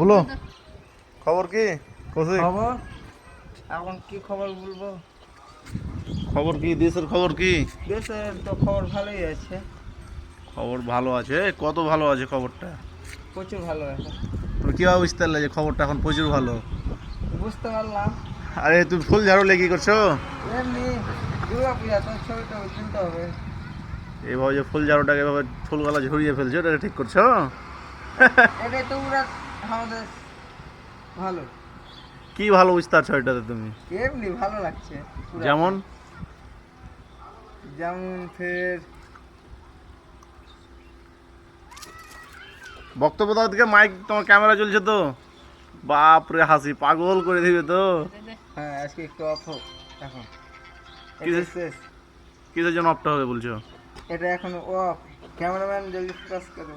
বলো খবর কি কৌশিক? খবর এখন কি খবর বলবো? খবর কি দেশের খবর কি? দেশের তো খবর ভালোই আছে। খবর ভালো আছে? কত ভালো আছে খবরটা? প্রচুর ভালো আছে। তুমি কিভাবে বুঝতে পারলে যে খবরটা এখন প্রচুর ভালো? বুঝতে পারলাম। আরে তুমি ফুল ঝাড়ু লেগে করছো? এমনি দুর্গা পূজা তো ছবি টবি তুলতে হবে। এইভাবে যে ফুল ঝাড়ুটাকে এভাবে ফুলগুলা ঝরিয়ে ফেলছো, এটা ঠিক করছো? এটাই তো পুরা আমাদের ভালো। কি ভালো বুঝতে পারছো এটাতে তুমি? এমনি ভালো লাগছে পুরা। যেমন যেমন ফের বক্তব্য দাও দিকে, মাইক তোমার ক্যামেরা চলছে তো, বাপ রে হাসি পাগল করে দিবে তো। হ্যাঁ আজকে একটু অফ হোক এখন। কিসের? এটা শেষ। কিসের জন্য অফটা হবে বলছো? এটা এখন অফ। ক্যামেরাম্যান জলদি ফোকাস করো।